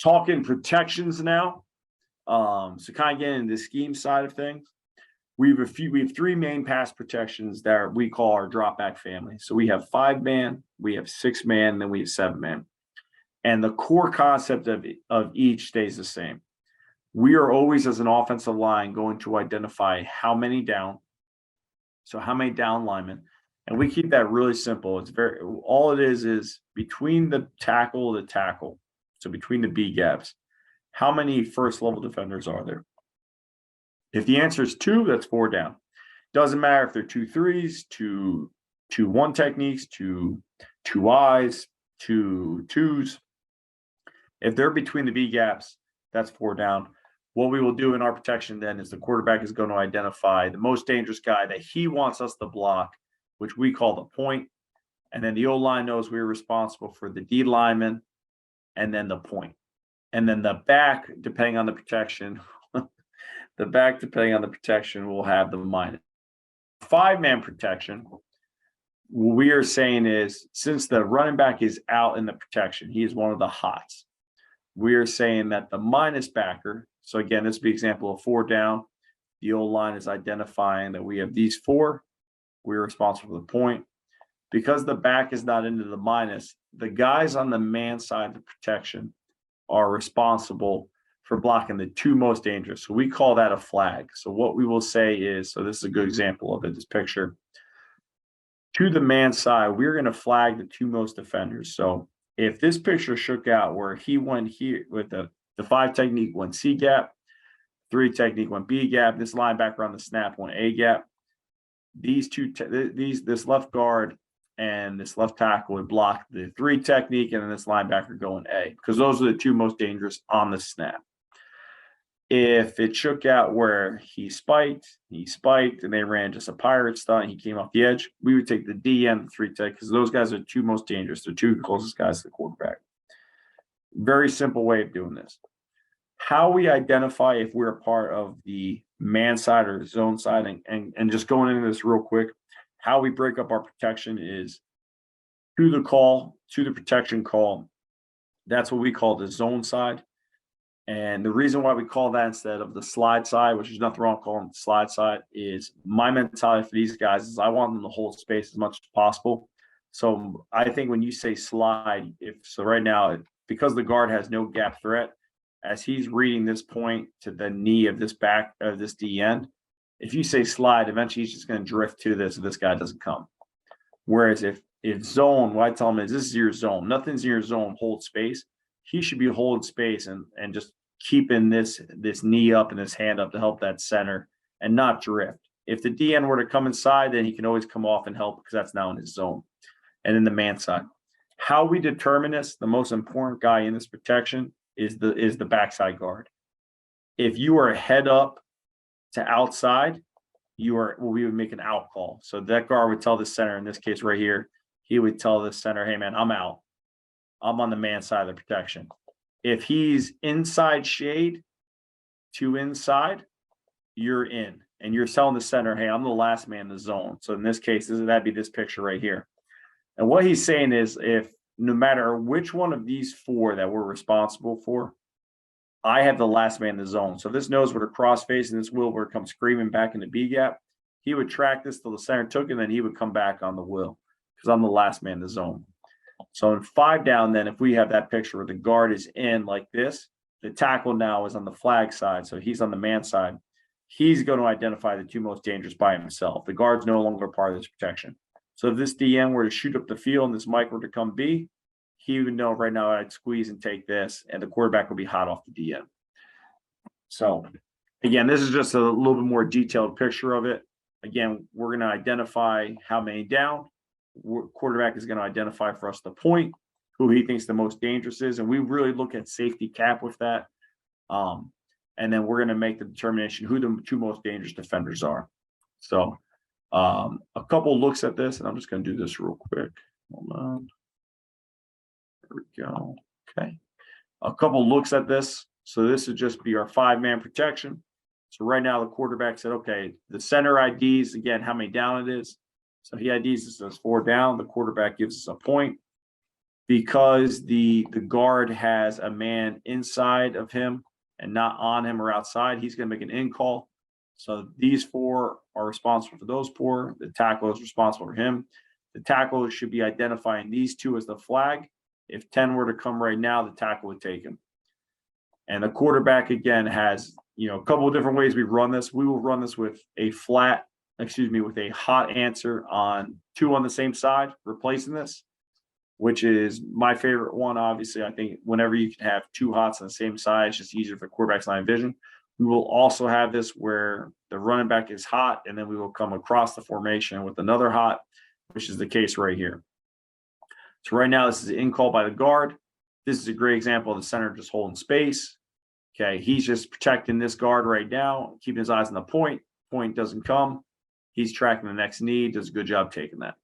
Talking protections now. So kind of getting into the scheme side of things. We have three main pass protections that we call our drop back family. So we have 5-man, we have 6-man, and then we have 7-man. And the core concept of each stays the same. We are always, as an offensive line, going to identify how many down. So how many down linemen. And we keep that really simple. It's all it is between the tackle to tackle. So between the B gaps, how many first level defenders are there? If the answer is 2, that's 4 down. Doesn't matter if they're 2-3s, 2-1 techniques, 2 eyes, 2 twos. If they're between the B gaps, that's 4 down. What we will do in our protection then is the quarterback is going to identify the most dangerous guy that he wants us to block, which we call the point. And then the O-line knows we're responsible for the D lineman and then the point. And then the back, depending on the protection, will have the minus. 5-man protection, what we are saying is, since the running back is out in the protection, he is one of the hots. We are saying that the minus backer, so again, this would be an example of 4 down. The O-line is identifying that we have these 4. We're responsible for the point. Because the back is not into the minus, the guys on the man side of the protection are responsible for blocking the 2 most dangerous. So we call that a flag. So what we will say is, so this is a good example of it, this picture. To the man side, we're going to flag the 2 most defenders. So if this picture shook out where he went here with the 5 technique went C gap, 3 technique went B gap, this linebacker on the snap went A gap, this left guard and this left tackle would block the 3 technique, and then this linebacker going A, because those are the 2 most dangerous on the snap. If it shook out where he spiked, and they ran just a pirate stunt, he came off the edge, we would take the D and the 3 tech, because those guys are the 2 most dangerous. They're 2 closest guys to the quarterback. Very simple way of doing this. How we identify if we're a part of the man side or zone side, and just going into this real quick, how we break up our protection is to the protection call. That's what we call the zone side. And the reason why we call that instead of the slide side, which is nothing wrong calling it the slide side, is my mentality for these guys is I want them to hold space as much as possible. So I think when you say slide, right now, because the guard has no gap threat, as he's reading this point to the knee of this back of this D end, if you say slide, eventually he's just going to drift to this if this guy doesn't come. Whereas if zone, what I tell him is this is your zone. Nothing's in your zone, hold space. He should be holding space and just keeping this knee up and his hand up to help that center and not drift. If the DN were to come inside, then he can always come off and help because that's now in his zone. And in the man side, how we determine this, the most important guy in this protection is the backside guard. If you are head up to outside, we would make an out call. So that guard would tell the center, in this case right here, he would tell the center, hey man, I'm out. I'm on the man side of the protection. If he's inside shade to inside, you're in. And you're telling the center, hey, I'm the last man in the zone. So in this case, that'd be this picture right here. And what he's saying is, if no matter which one of these 4 that we're responsible for, I have the last man in the zone. So this knows where to cross face, and this will where it comes screaming back in the B gap. He would track this till the center took it, and then he would come back on the will because I'm the last man in the zone. So in 5 down, then if we have that picture where the guard is in like this, the tackle now is on the flag side. So he's on the man side. He's going to identify the 2 most dangerous by himself. The guard's no longer part of this protection. So if this DN were to shoot up the field and this Mike were to come B, he would know right now I'd squeeze and take this, and the quarterback would be hot off the DN. So again, this is just a little bit more detailed picture of it. Again, we're going to identify how many down. Quarterback is going to identify for us the point, who he thinks the most dangerous is, and we really look at safety cap with that. And then we're going to make the determination who the 2 most dangerous defenders are. So a couple looks at this, and I'm just going to do this real quick. Hold on. There we go. Okay. A couple looks at this. So this would just be our 5-man protection. So right now the quarterback said, okay, the center IDs, again, how many down it is. So he IDs this as 4 down. The quarterback gives us a point. because the guard has a man inside of him and not on him or outside, he's going to make an in call. So these 4 are responsible for those 4. The tackle is responsible for him. The tackle should be identifying these 2 as the flag. If 10 were to come right now, the tackle would take him. And the quarterback, again, has, a couple of different ways we run this. We will run this with a with a hot answer on 2 on the same side, replacing this, which is my favorite one. Obviously, I think whenever you can have 2 hots on the same side, it's just easier for quarterback's line of vision. We will also have this where the running back is hot, and then we will come across the formation with another hot, which is the case right here. So right now, this is an in call by the guard. This is a great example of the center just holding space. Okay, he's just protecting this guard right now, keeping his eyes on the point. Point doesn't come. He's tracking the next need, does a good job taking that.